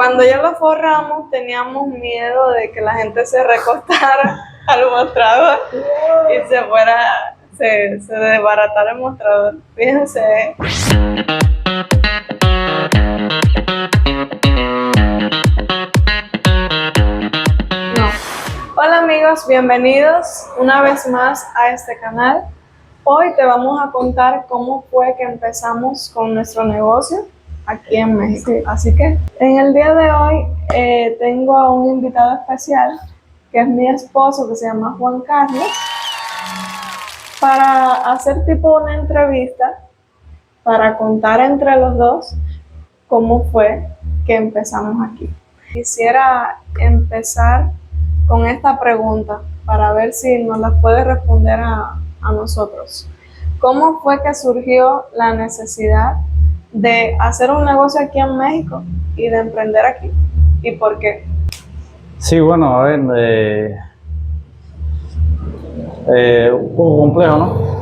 Cuando ya lo forramos, teníamos miedo de que la gente se recostara al mostrador y se desbaratara el mostrador. Fíjense. No. Hola amigos, bienvenidos una vez más a este canal. Hoy te vamos a contar cómo fue que empezamos con nuestro negocio aquí en México. Sí. Así que en el día de hoy tengo a un invitado especial que es mi esposo, que se llama Juan Carlos, para hacer tipo una entrevista para contar entre los dos cómo fue que empezamos aquí. Quisiera empezar con esta pregunta para ver si nos la puede responder a nosotros. ¿Cómo fue que surgió la necesidad de hacer un negocio aquí en México y de emprender aquí? ¿Y por qué? Sí, bueno, a ver, un poco complejo, ¿no?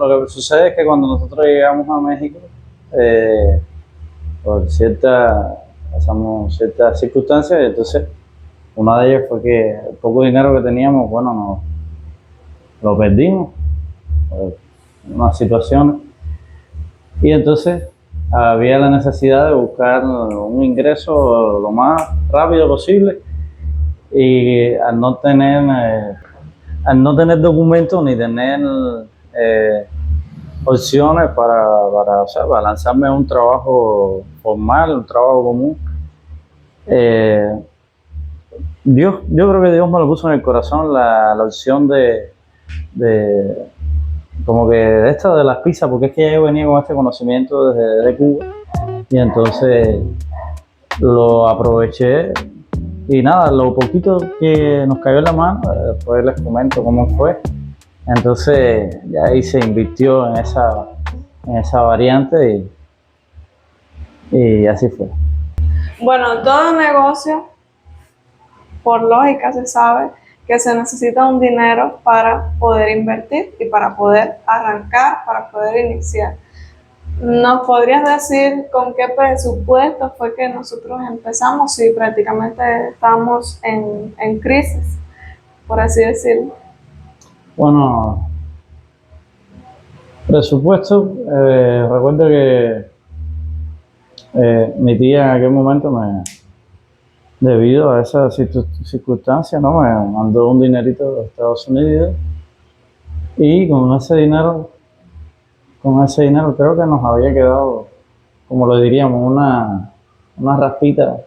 Lo que sucede es que cuando nosotros llegamos a México, pasamos ciertas circunstancias, y entonces una de ellas fue que el poco dinero que teníamos, bueno, lo perdimos por unas situaciones, y entonces había la necesidad de buscar un ingreso lo más rápido posible, y al no tener documentos ni tener opciones para lanzarme a un trabajo formal, un trabajo común, yo creo que Dios me lo puso en el corazón la opción de como que de esta de las pizzas, porque es que ya yo venía con este conocimiento desde Cuba, y entonces lo aproveché. Y nada, lo poquito que nos cayó en la mano, después les comento cómo fue. Entonces ya ahí se invirtió en esa variante, y así fue. Bueno, todo negocio, por lógica, se sabe que se necesita un dinero para poder invertir y para poder arrancar, para poder iniciar. ¿Nos podrías decir con qué presupuesto fue que nosotros empezamos? Si prácticamente estamos en crisis, por así decirlo. Bueno, presupuesto, recuerdo que mi tía en aquel momento, debido a esa circunstancia, ¿no?, me mandó un dinerito de Estados Unidos, y con ese dinero creo que nos había quedado, como lo diríamos, una raspita,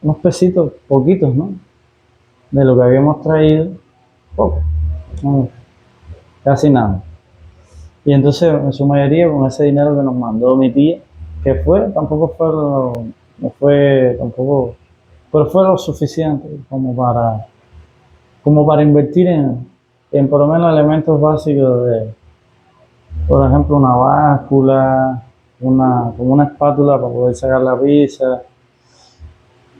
unos pesitos, poquitos, ¿no?, de lo que habíamos traído, poco, no, casi nada. Y entonces, en su mayoría, con ese dinero que nos mandó mi tía, que tampoco fue no fue tampoco, pero fue lo suficiente como para invertir en por lo menos elementos básicos por ejemplo, una báscula, como una espátula para poder sacar la pizza.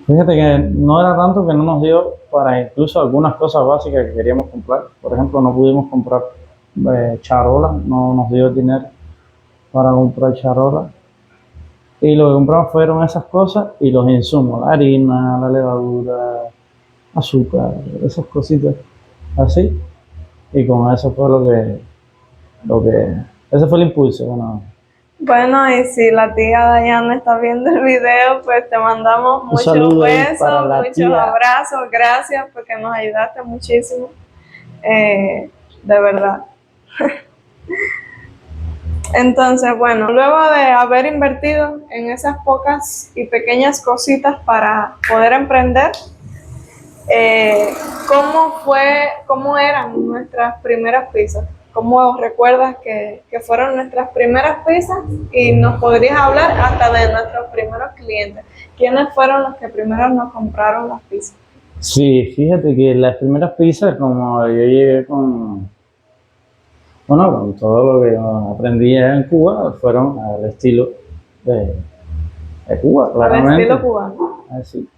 Fíjate que no era tanto, que no nos dio para incluso algunas cosas básicas que queríamos comprar. Por ejemplo, no pudimos comprar charola, no nos dio dinero para comprar charola. Y lo que compramos fueron esas cosas y los insumos, la harina, la levadura, azúcar, esas cositas así. Y con eso fue ese fue el impulso. Bueno, y si la tía Dayana está viendo el video, pues te mandamos muchos besos, muchos abrazos. Gracias porque nos ayudaste muchísimo, de verdad. Entonces, bueno, luego de haber invertido en esas pocas y pequeñas cositas para poder emprender, ¿cómo eran nuestras primeras pizzas? ¿Cómo recuerdas que fueron nuestras primeras pizzas? Y nos podrías hablar hasta de nuestros primeros clientes. ¿Quiénes fueron los que primero nos compraron las pizzas? Sí, fíjate que las primeras pizzas, como yo llegué con todo lo que aprendí en Cuba, fueron al estilo de Cuba, claramente. Al estilo cubano. Así.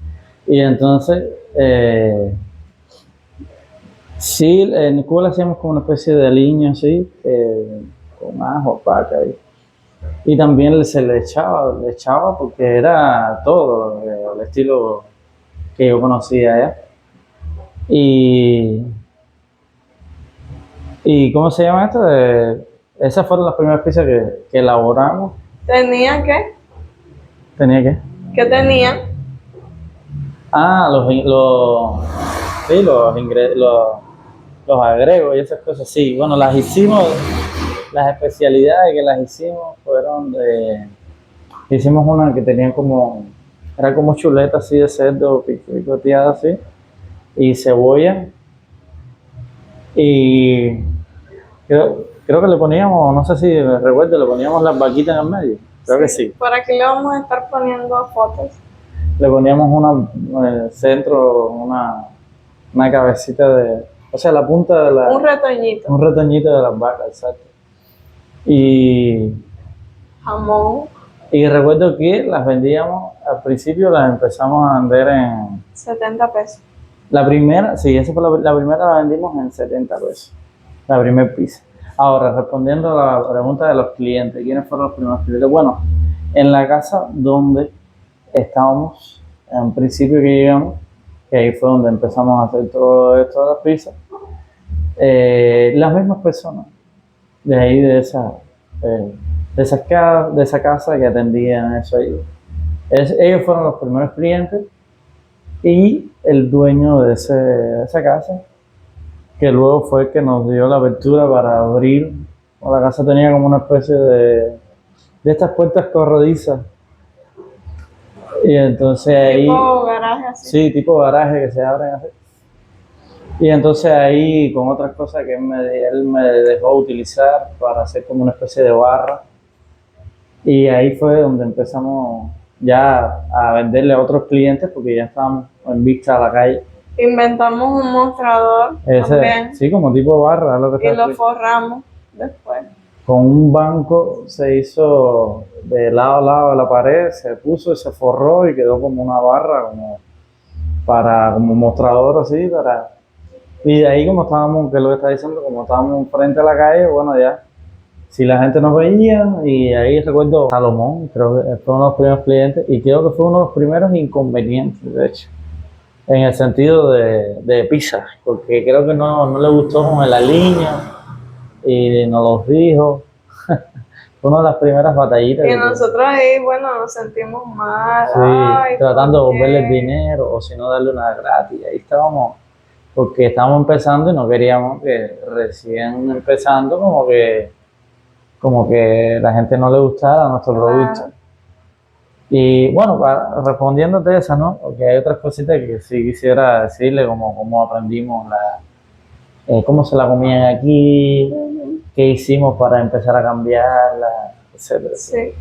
Y entonces, sí, en Cuba le hacíamos como una especie de aliño así, con ajo, paca, Y también le echaba porque era todo el estilo que yo conocía allá. Y, y ¿cómo se llama esto? Esas fueron las primeras pizzas que elaboramos. ¿Tenía qué? ¿Tenía que? ¿Qué tenían? Ah, sí, los agregos y esas cosas, sí. Bueno, las hicimos, las especialidades que las hicimos fueron hicimos una que tenía era como chuleta así de cerdo picoteada así, y cebolla, y creo que le poníamos, no sé si me recuerdo, le poníamos las vaquitas en el medio, creo que sí. ¿Para qué le vamos a estar poniendo fotos? Le poníamos centro, una cabecita o sea, la punta de Un retoñito. un retoñito de las vacas, exacto. Y, Jamón. y recuerdo que las vendíamos, al principio las empezamos a vender 70 pesos. la primera, sí, esa fue la primera, la vendimos en 70 pesos, la primera pizza. Ahora, respondiendo a la pregunta de los clientes, ¿quiénes fueron los primeros clientes? Bueno, en la casa donde estábamos, en principio que llegamos, que ahí fue donde empezamos a hacer todo esto de las pizzas, las mismas personas de ahí, de esa casa que atendían eso ahí. Ellos fueron los primeros clientes y el dueño de esa casa, que luego fue el que nos dio la apertura para abrir. La casa tenía como una especie de estas puertas corredizas. Y entonces ahí... Tipo garaje así. Sí, tipo garaje que se abren así. Y entonces ahí con otras cosas que él me dejó utilizar para hacer como una especie de barra. Y ahí fue donde empezamos ya a venderle a otros clientes porque ya estábamos en vista a la calle. Inventamos un mostrador también. Sí, como tipo barra, lo que y lo forramos después. Con un banco se hizo de lado a lado de la pared, se puso y se forró y quedó como una barra, como mostrador así, y de ahí como estábamos, que es lo que está diciendo, como estábamos frente a la calle, bueno ya, si la gente nos veía, y ahí recuerdo Salomón, creo que fue uno de los primeros clientes, y creo que fue uno de los primeros inconvenientes, de hecho, en el sentido de pizza, porque creo que no le gustó con la línea, y nos los dijo. Fue una de las primeras batallitas. Y nosotros ahí, bueno, nos sentimos mal. Sí, ay, tratando de devolverle el dinero o si no darle una gratis. Ahí estábamos, porque estábamos empezando y no queríamos que recién empezando como que la gente no le gustara nuestro producto. Y bueno, respondiéndote esa, ¿no? Porque hay otras cositas que sí quisiera decirle, como cómo aprendimos cómo se la comían aquí, qué hicimos para empezar a cambiarla, etcétera. Sí.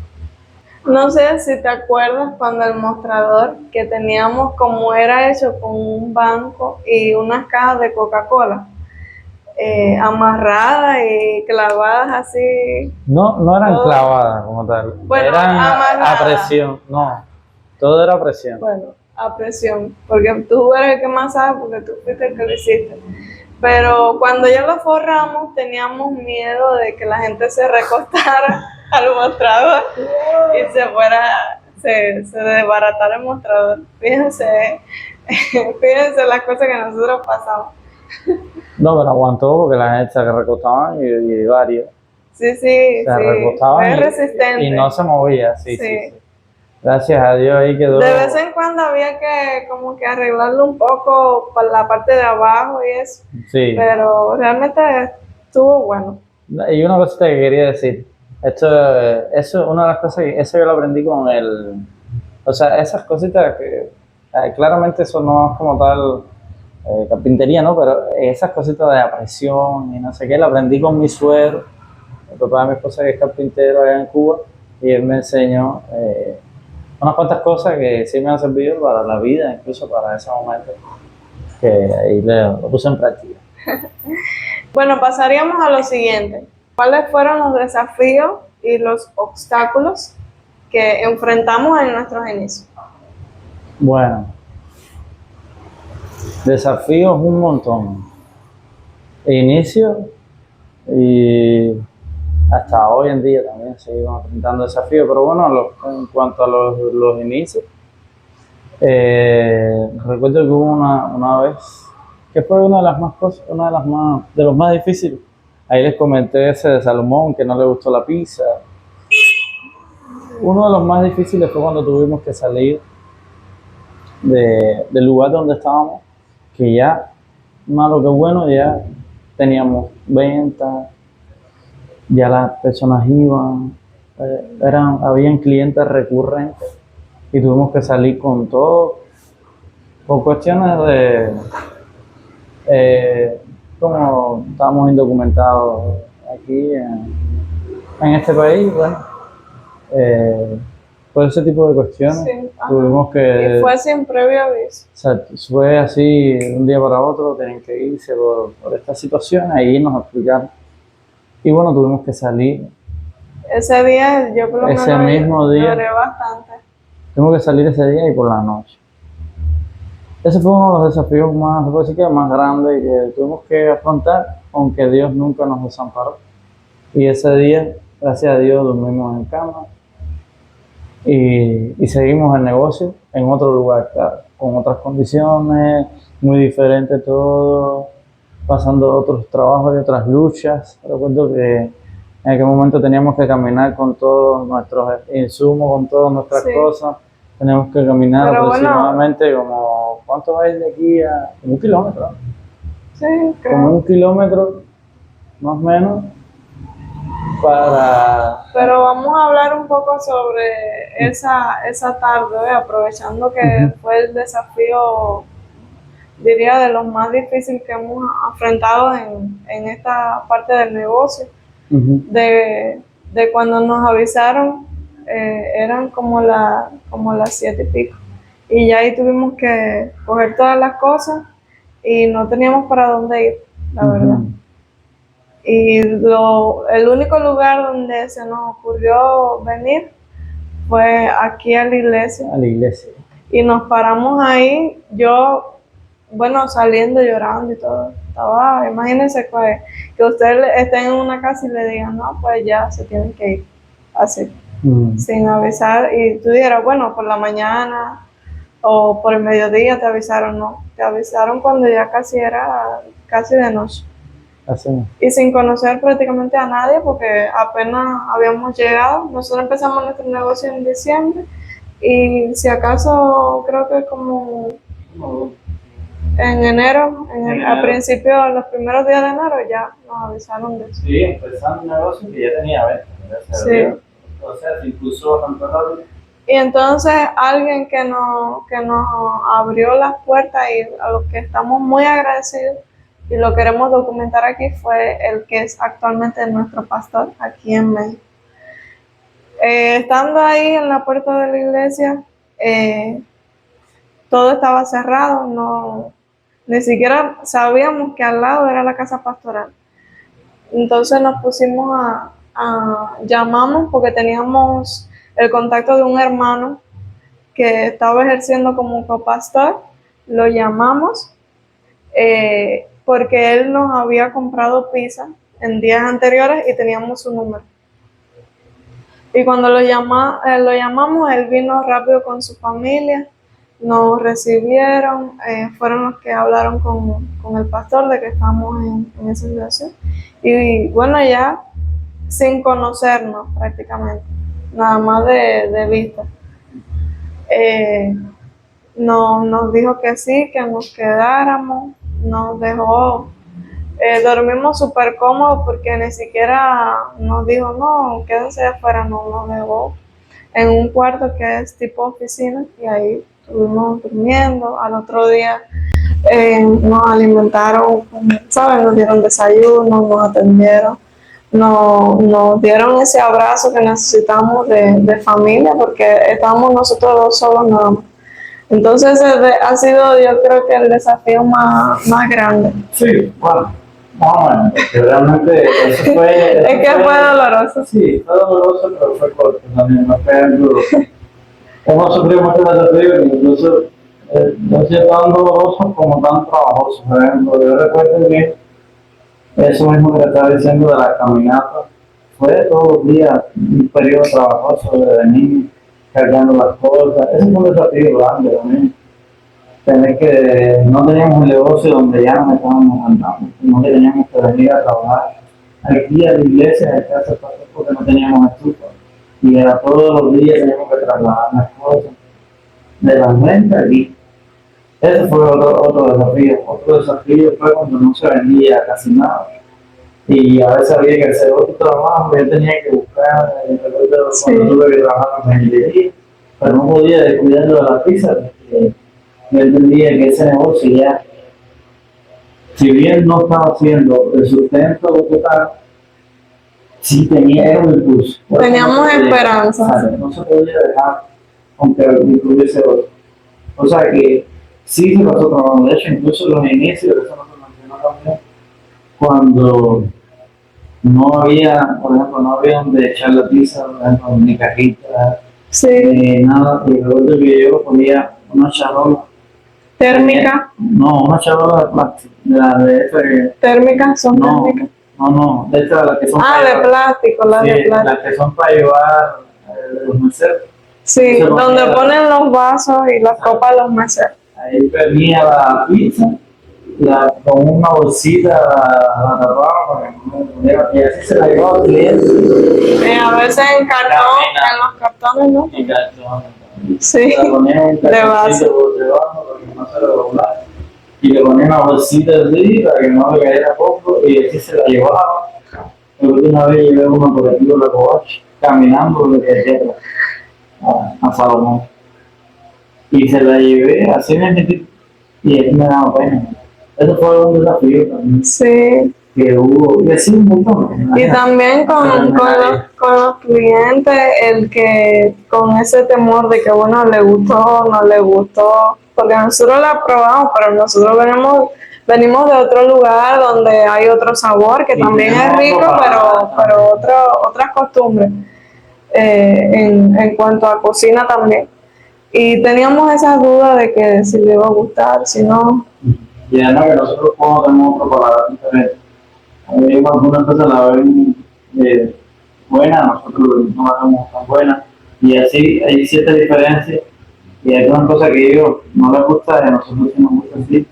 No sé si te acuerdas cuando el mostrador que teníamos como era hecho con un banco y unas cajas de Coca-Cola amarradas y clavadas así. No eran clavadas como tal, Bueno, eran amarradas. a presión, no, todo era a presión. Bueno, a presión, porque tú eres el que más sabe porque tú fuiste el que lo hiciste. Pero cuando ya lo forramos teníamos miedo de que la gente se recostara al mostrador y se desbaratara el mostrador. Fíjense las cosas que nosotros pasamos. No, pero aguantó porque la gente se recostaba y varios. Sí, Se recostaban es resistente. y no se movía, sí. Gracias a Dios ahí quedó. De vez en cuando había que como que arreglarlo un poco para la parte de abajo y eso. Sí. Pero realmente estuvo bueno. Y una cosita que quería decir, eso una de las cosas que eso yo lo aprendí o sea, esas cositas que claramente eso no es como tal carpintería, ¿no? Pero esas cositas de apresión y no sé qué, lo aprendí con mi suegro, el papá de mi esposa que es carpintero allá en Cuba, y él me enseñó unas cuantas cosas que sí me han servido para la vida, incluso para ese momento, que ahí lo puse en práctica. Bueno, pasaríamos a lo siguiente. ¿Cuáles fueron los desafíos y los obstáculos que enfrentamos en nuestros inicios? Bueno, desafíos un montón. Inicio y hasta hoy en día también seguimos enfrentando desafíos, pero bueno, en cuanto a los inicios, recuerdo que hubo una vez que fue una de las más cosas, una de las más, de los más difíciles. Ahí les comenté ese de Salomón, que no le gustó la pizza. Uno de los más difíciles fue cuando tuvimos que salir del lugar donde estábamos, que ya, malo que bueno, ya teníamos venta, ya las personas iban, habían clientes recurrentes y tuvimos que salir con todo por cuestiones de como estábamos indocumentados aquí en este país, bueno, por ese tipo de cuestiones Sí, ajá. tuvimos Y que, fue sin previo aviso. o sea, fue así de un día para otro, tenían que irse por esta situación, ahí nos explicaron. Y bueno, tuvimos que salir. Ese día yo por lo Ese menos mismo día. lloré bastante. Tuvimos que salir ese día y por la noche. Ese fue uno de los desafíos más, puedo decir que más grandes que tuvimos que afrontar, aunque Dios nunca nos desamparó. Y ese día, gracias a Dios, dormimos en cama y seguimos el negocio en otro lugar, claro, con otras condiciones, muy diferente todo, pasando otros trabajos y otras luchas. Recuerdo que en aquel momento teníamos que caminar con todos nuestros insumos, con todas nuestras Sí. cosas. Teníamos que caminar Pero bueno. aproximadamente como, ¿cuánto es de aquí a? Como 1 kilómetro, ¿no? Sí, Como creo. 1 kilómetro, más o menos, para... Pero vamos a hablar un poco sobre esa tarde, aprovechando que fue el desafío, diría, de los más difíciles que hemos afrontado en esta parte del negocio. De cuando nos avisaron, eran como las 7:00 y ya ahí tuvimos que coger todas las cosas y no teníamos para dónde ir, la verdad. Y el único lugar donde se nos ocurrió venir fue aquí a la iglesia. A la iglesia. Y nos paramos ahí, yo, bueno, saliendo, llorando y todo. Estaba, imagínense que ustedes estén en una casa y le digan, no, pues ya se tienen que ir, así, sin avisar. Y tú dijeras, bueno, por la mañana o por el mediodía te avisaron, no, te avisaron cuando ya casi era casi de noche. Así. Y sin conocer prácticamente a nadie porque apenas habíamos llegado. Nosotros empezamos nuestro negocio en diciembre y si acaso creo que como en enero, a principios, los primeros días de enero ya nos avisaron de eso. Sí, empezando un negocio que ya tenía venta. Sí. O sea, se impulsó bastante rápido. Y entonces alguien que nos abrió las puertas y a los que estamos muy agradecidos y lo queremos documentar aquí fue el que es actualmente nuestro pastor aquí en México. Estando ahí en la puerta de la iglesia, todo estaba cerrado, no, ni siquiera sabíamos que al lado era la casa pastoral. Entonces nos pusimos llamamos porque teníamos el contacto de un hermano que estaba ejerciendo como copastor, lo llamamos porque él nos había comprado pizza en días anteriores y teníamos su número. Y cuando lo llamamos, él vino rápido con su familia, nos recibieron, fueron los que hablaron con el pastor de que estamos en esa situación. Y bueno, ya sin conocernos prácticamente, nada más de vista. Nos dijo que sí, que nos quedáramos, nos dejó, dormimos súper cómodos porque ni siquiera nos dijo, no, quédense afuera, no, nos dejó en un cuarto que es tipo oficina y ahí estuvimos durmiendo. Al otro día nos alimentaron, ¿saben? Nos dieron desayuno, nos atendieron. Nos dieron ese abrazo que necesitamos de familia porque estábamos nosotros dos solos nada más. Entonces ha sido, yo creo que el desafío más grande. Sí, bueno, más o menos, porque realmente eso fue... Es que fue doloroso. Sí, fue doloroso, pero fue corto también, no fue duro. Hemos sufrido mucho desafío y incluso no ha sido tan doloroso como tan trabajoso. Por ejemplo, yo recuerdo bien eso mismo que te estaba diciendo de la caminata. fue todos los días un periodo trabajoso de venir cargando las cosas. Ese fue un desafío grande también. Tener que, no teníamos un negocio donde ya nos estábamos andando, no teníamos que venir a trabajar aquí a la iglesia, a casa porque no teníamos estufa. Y era todos los días teníamos que trasladar las cosas de la mente aquí. Ese fue otro desafío. Otro desafío fue cuando no se vendía casi nada. Y a veces había que hacer otro trabajo, yo tenía que buscar, cuando tuve que trabajar en ingeniería, pero no podía descuidarlo de la pizza, porque yo entendía que ese negocio ya, si bien no estaba haciendo el sustento total, sí tenía, era un impulso. Teníamos esperanza. No se podía dejar, aunque incluyese otro. O sea que sí se pasó trabajando. De hecho, incluso los inicios, eso no se mencionó también, cuando no había, por ejemplo, no había donde echar la pizza, por ejemplo, ni cajita, nada. Y luego que yo ponía una charola. ¿Térmica? No, una charola de plástico. De esta ¿Térmicas? ¿Son térmicas? No, de estas las que son de plástico, las de plástico. Las que son para llevar los meseros. Sí, donde ponen los vasos y las copas de los meseros. Ahí venía la pizza, con una bolsita la tapaba para que no me y así se la llevaba al cliente. A veces en cartón, en los cartones, ¿no? En cartón. Sí, la ponía un de base. por debajo para que no se lo doblara. Y le ponía una bolsita así para que no le cayera poco y así se la llevaba. La última vez llevé una por aquí por la covacha, caminando desde allá a Salomón. Y se la llevé así me metí y aquí me daba pena. Eso fue un desafío también. Sí. Que hubo, y así un montón. Y también con los clientes, el que con ese temor de que, bueno, le gustó, no le gustó, porque nosotros la probamos, pero nosotros venimos de otro lugar donde hay otro sabor, que y también es rico, pero otras costumbres en cuanto a cocina también. Y teníamos esas dudas de que si le iba a gustar, si no. Y además que nosotros como tenemos otro paladar diferente. Algunas cosas la ven buena, nosotros no la vemos tan buena. Y así hay ciertas diferencias. Y hay algunas cosas que a ellos no les gusta y a nosotros sí nos gusta así.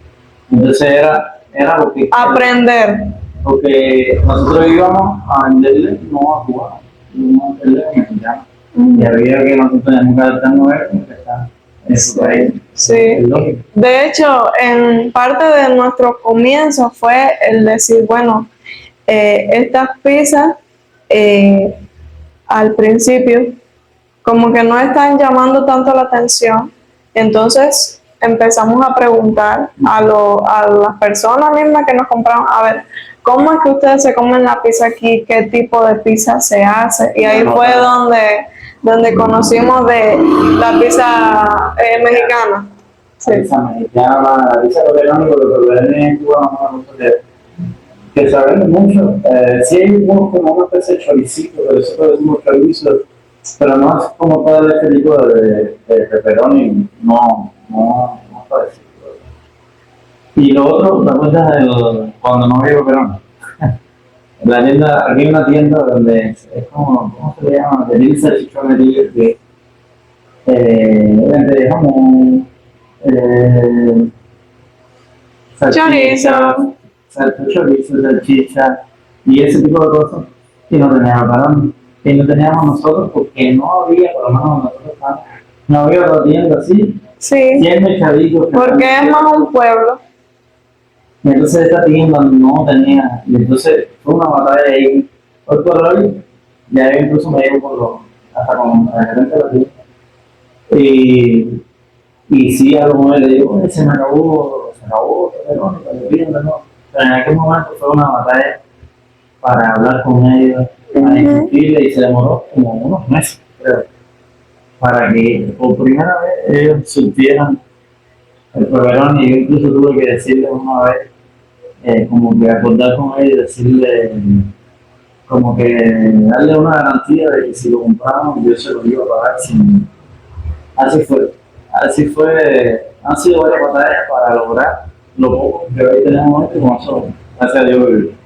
Entonces era porque... Aprender. Porque nosotros íbamos a venderle, no a jugar, íbamos a venderle a mexicano. Y había que nosotros teníamos que adaptarnos a él, porque está en su país. Sí. De hecho, en parte de nuestro comienzo fue el decir, bueno, estas pizzas al principio como que no están llamando tanto la atención, entonces empezamos a preguntar a las personas mismas que nos compraron, a ver, ¿cómo es que ustedes se comen la pizza aquí? ¿Qué tipo de pizza se hace? Y ahí fue donde conocimos de la pizza mexicana. Sí. La pizza mexicana, la pizza coreana, porque lo en Cuba no que saben mucho. Sí hay como una especie de choricito, pero nosotros decimos chorizo, pero no es como tal este tipo de pepperoni, no parece. Y lo otro, la cuenta es cuando no había pepperoni. La tienda, aquí hay una tienda donde es como, ¿cómo se le llama? De mil salchichones que vende jamón, chorizo, salchicha y ese tipo de cosas. Y no teníamos pepperoni. Y no teníamos nosotros porque no había, por lo menos nosotros no había otra tienda así. Sí. Porque es más un pueblo. Y entonces esta tienda no tenía, y entonces fue una batalla ahí. Hoy por hoy, ya yo incluso me llevo hasta con la gerente de la tienda. Y sí, a lo mejor le digo, se acabó, pero en aquel momento fue una batalla para hablar con ellos, para discutirle, y se demoró como unos meses, creo, para que por primera vez ellos supieran el pepperoni. Y yo incluso tuve que decirle una vez, como que acordar con ellos, decirle, como que darle una garantía de que si lo compraban yo se lo iba a pagar sin... Así fue, han sido varias batallas para lograr lo poco que hoy tenemos y con eso, gracias a Dios, vivir.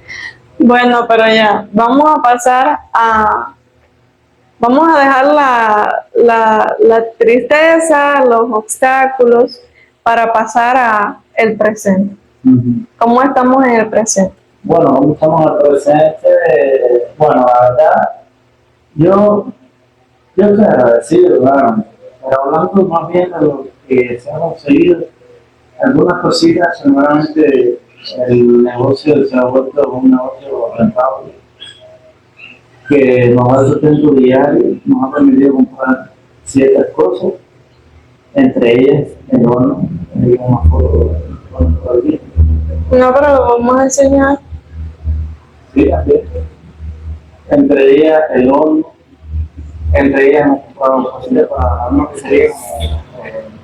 Bueno, pero ya, vamos a dejar la tristeza, los obstáculos para pasar a el presente. ¿Cómo estamos en el presente? Bueno, ¿cómo estamos en el presente? Bueno, la verdad, yo, yo estoy agradecido, claro, pero hablando más bien de lo que se ha conseguido, algunas cositas, seguramente el negocio se ha vuelto un negocio rentable, que nos da sustento diario, nos ha permitido comprar ciertas cosas, entre ellas el horno, digamos, por aquí. No, pero lo vamos a enseñar. Sí, así es. Entre ellas el horno, entre ellas hemos comprado cositas para una pizzería como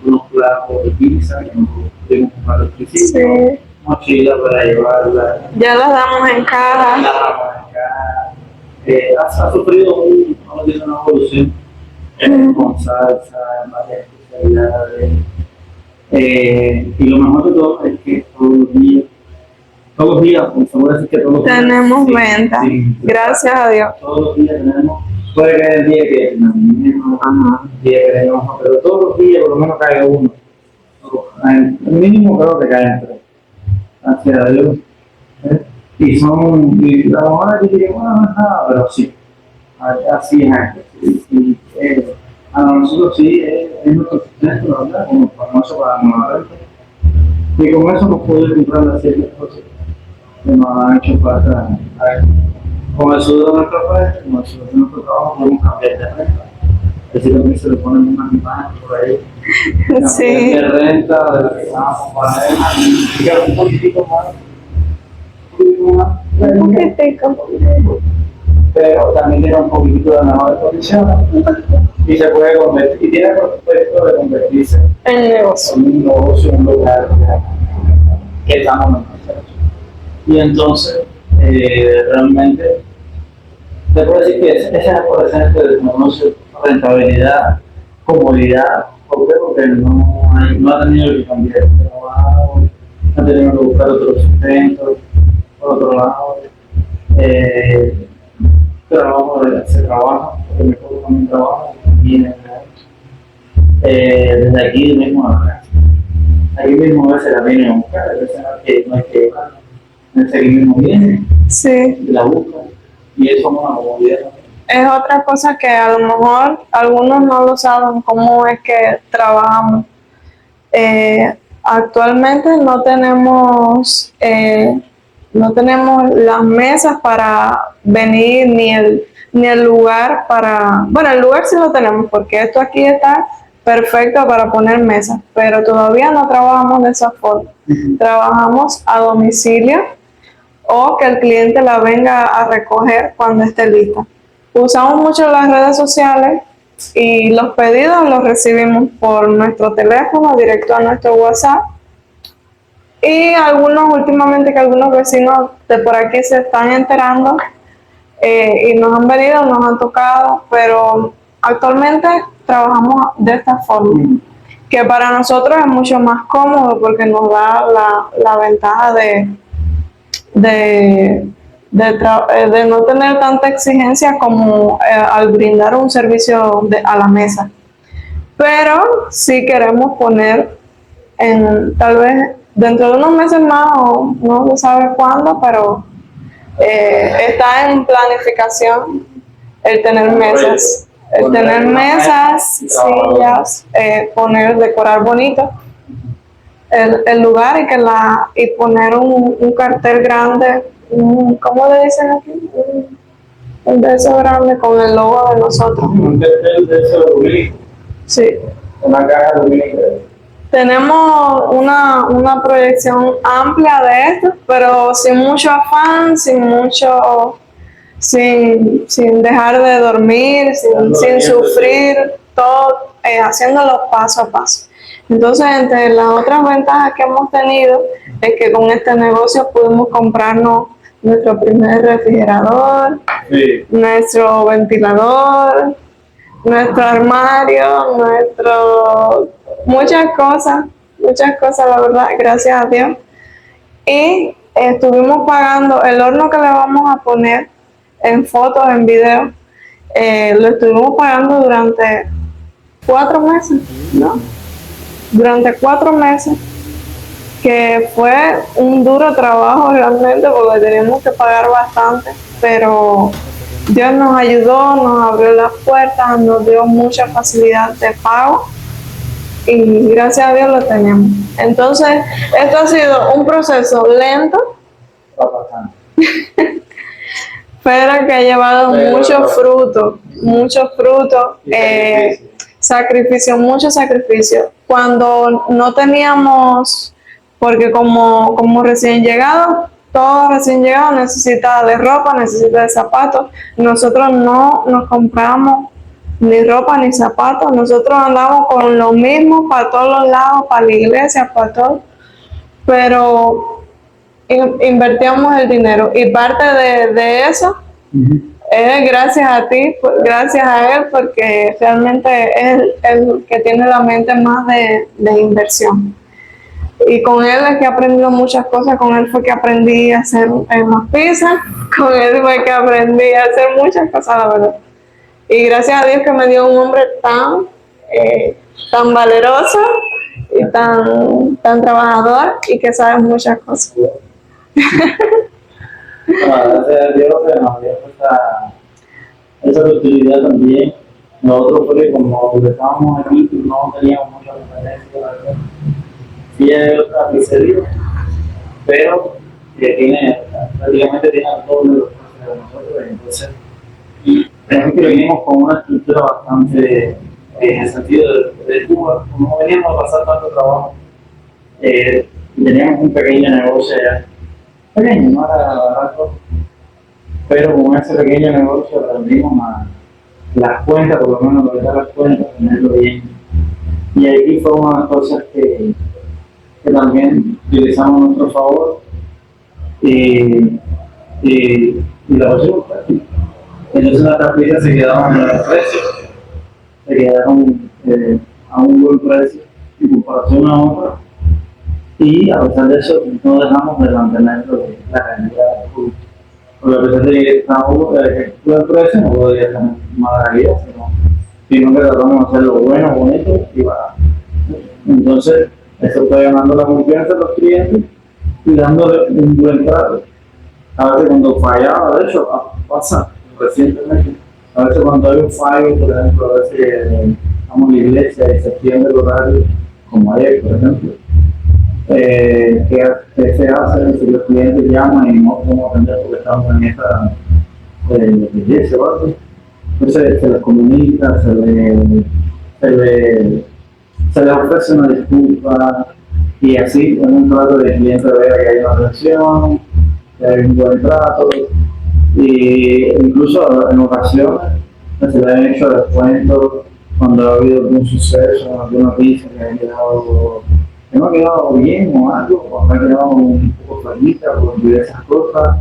unos platos de pizza, que nos pudimos comprar al principio, Sí, mochila para llevarla, ya las damos en caja. ha sufrido una evolución con salsa, varias especialidades. Y lo mejor de todo es que todos los días, pues, se puede decir que todos los días Tenemos sí, venta. sí, Gracias a Dios. todos los días tenemos, puede caer el día que no, Ajá. día que tengamos, pero todos los días por lo menos cae uno. El mínimo creo que caen tres. Gracias a Dios. Y la mamá dice, bueno, no es nada, pero sí, así es antes. A nosotros sí es nuestro sustento, la verdad, como famoso para la renta. Y con eso nos podemos comprar las ciertas cosas que nos han hecho falta. Con el sudor de nuestra frente, con el sudor de nuestro trabajo, podemos cambiar de renta. Es decir, también se le ponen unas imágenes por ahí. Sí. De renta, de la que estábamos para él, y un poquitico más. Un poquitico. Pero también tiene un poquitito de mejores condiciones y se puede convertir, y tiene el prospecto de convertirse El negocio. en un negocio, un lugar que estamos en el proceso. Y entonces, realmente, te puedo decir que ese es el presente del negocio, rentabilidad, comodidad. ¿Por qué? Porque no ha tenido que cambiar de trabajo, no ha tenido que buscar otro sustento, por otro lado. Se trabaja, porque me puedo con mi trabajo, y desde aquí mismo acá. Aquí mismo a veces la vienen a buscar, a veces no hay que llevarla. Entonces aquí mismo viene, Sí. la buscan, y eso es una comodidad. Es otra cosa que a lo mejor algunos no lo saben, cómo es que trabajamos. Actualmente no tenemos las mesas para venir ni el lugar para, bueno, el lugar sí lo tenemos porque esto aquí está perfecto para poner mesas, pero todavía no trabajamos de esa forma. Trabajamos a domicilio o que el cliente la venga a recoger cuando esté lista. Usamos mucho las redes sociales y los pedidos los recibimos por nuestro teléfono, directo a nuestro WhatsApp. Y últimamente que algunos vecinos de por aquí se están enterando y nos han venido, nos han tocado, pero actualmente trabajamos de esta forma, que para nosotros es mucho más cómodo porque nos da la ventaja de no tener tanta exigencia como al brindar un servicio a la mesa. Pero sí queremos poner tal vez dentro de unos meses más o no se sabe cuándo, pero está en planificación el tener mesas. El tener mesas, sillas, decorar bonito el lugar y poner un cartel grande, ¿cómo le dicen aquí? Un de esos grande con el logo de nosotros. Un cartel de ese lumínico, Sí. una caja lumínica. Tenemos una proyección amplia de esto, pero sin mucho afán, sin dejar de dormir, sin sufrir, todo haciéndolo paso a paso. Entonces, entre las otras ventajas que hemos tenido es que con este negocio pudimos comprarnos nuestro primer refrigerador, Sí. nuestro ventilador, nuestro armario, muchas cosas, la verdad, gracias a Dios. Y estuvimos pagando el horno que le vamos a poner en fotos, en video, lo estuvimos pagando durante 4 meses, ¿no? Durante 4 meses, que fue un duro trabajo realmente porque teníamos que pagar bastante, pero Dios nos ayudó, nos abrió las puertas, nos dio mucha facilidad de pago y gracias a Dios lo tenemos. Entonces, esto ha sido un proceso lento, pero que ha llevado muchos frutos, sacrificio, mucho sacrificio. Cuando no teníamos, porque como recién llegado, todo recién llegado necesita de ropa, necesita de zapatos. Nosotros no nos compramos ni ropa ni zapatos, nosotros andamos con lo mismo para todos los lados, para la iglesia, para todo, pero invertíamos el dinero y parte de eso es gracias a ti, gracias a él, porque realmente es el que tiene la mente más de inversión. Y con él es que he aprendido muchas cosas, con él fue que aprendí a hacer más pizzas, con él fue que aprendí a hacer muchas cosas, la verdad. Y gracias a Dios que me dio un hombre tan valeroso y tan trabajador y que sabe muchas cosas. Gracias a Dios que nos dio esa oportunidad también. Nosotros, porque como estábamos aquí, no teníamos mucha referencia, ¿verdad? Sí hay otra pizzería, pero que prácticamente tiene todos los precios de nosotros, entonces tenemos que venimos con una estructura bastante, en el sentido de Cuba, como veníamos a pasar tanto trabajo, teníamos un pequeño negocio allá, pequeño, no era barato, pero con ese pequeño negocio aprendimos a las cuentas, por lo menos lograr las cuentas, tenerlo bien. Y aquí fue una de las cosas que también utilizamos a nuestro favor y la pusimos práctica. Entonces nuestras piezas se quedaron en el precio, se quedaron a un buen precio en comparación a otras, y a pesar de eso no dejamos de mantener la calidad del producto. Porque a pesar de que estamos buen precio, no podría ser más calidad, sino que tratamos de hacerlo bueno, bonito y barato. Entonces, eso está ganando la confianza de los clientes y dándole un buen trato. A veces cuando fallaba, de hecho, pasa recientemente, a veces cuando hay un fallo, por ejemplo, a veces vamos a la iglesia y se extiende el horario, como ayer, por ejemplo, que se hace si los clientes llaman y no podemos atender porque estamos en esta iglesia o algo. Entonces se les comunica, se les ofrece una disculpa y así en un trato de cliente vea que hay una atención, que hay un buen trato, y incluso en ocasiones se le han hecho descuentos cuando ha habido algún suceso, alguna pizza que no ha quedado bien o algo, o me ha quedado un poco flaquita por diversas cosas,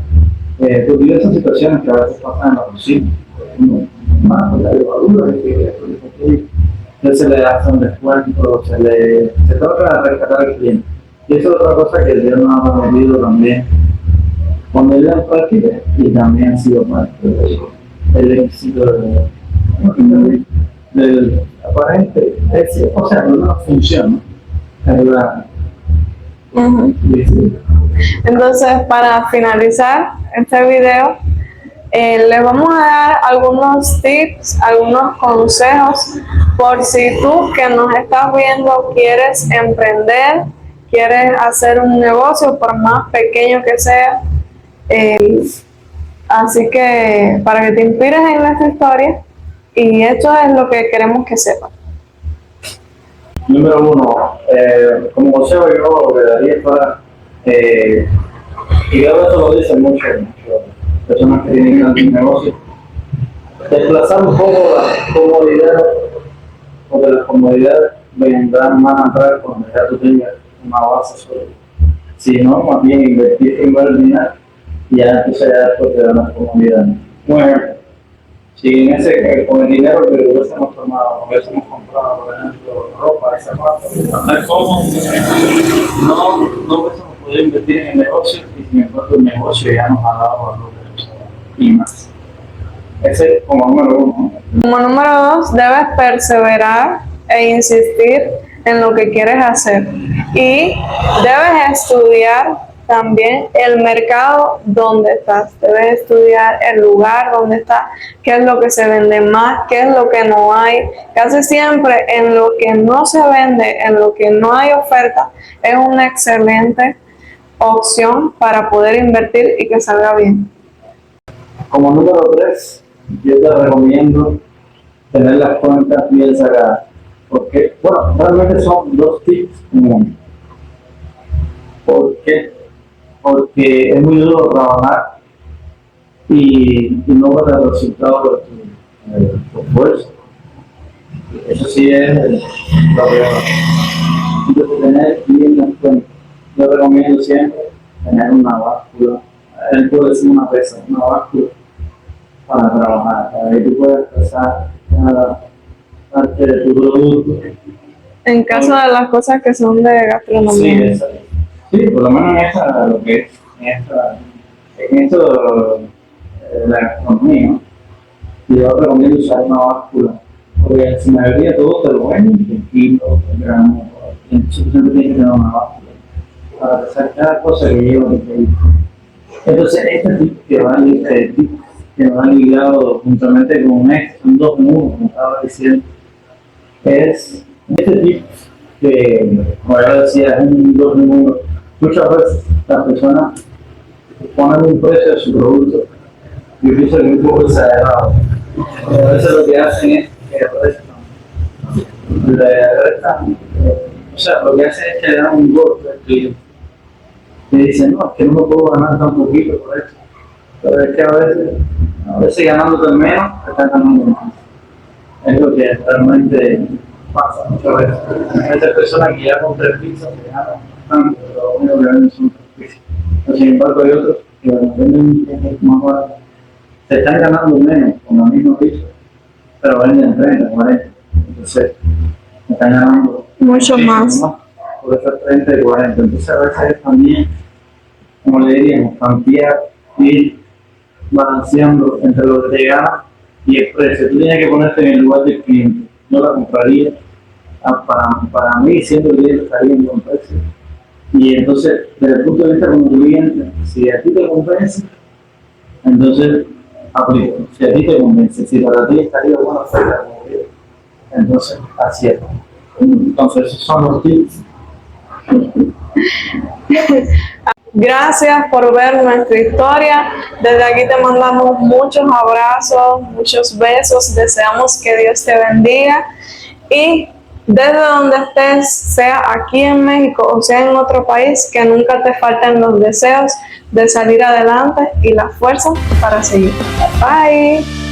por diversas situaciones que a veces pasan en la cocina. Más por la levadura, que se le hace un descuento, se trata de rescatar al cliente. Y eso es otra cosa que Dios nos ha permitido también ponerla en práctica y también ha sido parte del éxito del aparente, o sea, no funciona. Entonces, para finalizar este video, les vamos a dar algunos tips, algunos consejos por si tú que nos estás viendo quieres emprender, quieres hacer un negocio por más pequeño que sea. Así que para que te inspires en nuestra historia, y esto es lo que queremos que sepas. Número 1, como consejo yo lo que daría para, y creo que eso lo dicen muchas personas que tienen grandes negocios, desplazar un poco la comodidad, porque las comodidades vendrán más atrás cuando ya tú tengas una base sólida. Si no, más bien invertir en el dinero y ya entonces ya después te da una comodidad. Bueno, si con el dinero que hubiésemos tomado, hubiésemos comprado, por ejemplo, ropa y zapatos, tal como no hubiésemos podido poder invertir en el negocio y sin embargo el negocio ya nos ha dado valor y más. Ese es como número uno. Como número 2, debes perseverar e insistir en lo que quieres hacer. Y debes estudiar también el mercado donde estás. Debes estudiar el lugar donde estás, qué es lo que se vende más, qué es lo que no hay. Casi siempre en lo que no se vende, en lo que no hay oferta, es una excelente opción para poder invertir y que salga bien. Como número 3, yo te recomiendo tener las cuentas bien sacadas. Porque, bueno, realmente son 2 tips comunes. ¿Por qué? Porque es muy duro trabajar y no ver el resultado de tu esfuerzo. Eso sí es lo peor. Entonces, tener bien las cuentas. Yo recomiendo siempre tener una báscula. Él puede decir una pesa, una báscula para trabajar. Para que tú puedas pesar cada parte de tu producto. En caso de las cosas que son de gastronomía. Sí, por lo menos en esta, lo que es, en esto de la gastronomía, ¿no? Yo recomiendo usar una báscula, porque si me vería todo te lo venden en kilos, en gramos, entonces siempre tienes que tener una báscula para pesar cada cosa que lleva el producto. Entonces, este tip que va ligado juntamente con esto, son 2 en 1, como estaba diciendo, es este tip que, como ya decía, es un 2 en 1. Muchas veces las personas ponen un precio de su producto y yo pienso que es un poco exagerado. A veces lo que hacen es que restan, o sea, lo que hacen es que le dan un golpe al cliente. Y dicen, no, es que no me puedo ganar tan poquito por esto. Pero es que a veces ganándote menos, te están ganando más. Es lo que realmente pasa muchas veces. Hay personas que ya con 3 pizzas se ganan tanto, pero lo único que venden son 3 pizzas. Pero sin embargo hay otros que venden más barato. Se están ganando menos con la misma pizza, pero venden 30, 40. Entonces, se están ganando Mucho más. por esas 30 y 40. Entonces a veces también, como le diríamos, tantear y balanceando entre lo que te gana y el precio. Tú tienes que ponerte en el lugar del cliente. Yo la compraría para mí, siendo el cliente, estaría en buen precio. Y entonces, desde el punto de vista como cliente, si a ti te convence, entonces aplica. Si a ti te convence, si para ti estaría bueno hacerla como cliente, entonces acierta. Entonces, esos son los tips. Gracias por ver nuestra historia. Desde aquí te mandamos muchos abrazos, muchos besos. Deseamos que Dios te bendiga. Y desde donde estés, sea aquí en México o sea en otro país, que nunca te falten los deseos de salir adelante y la fuerza para seguir. Bye.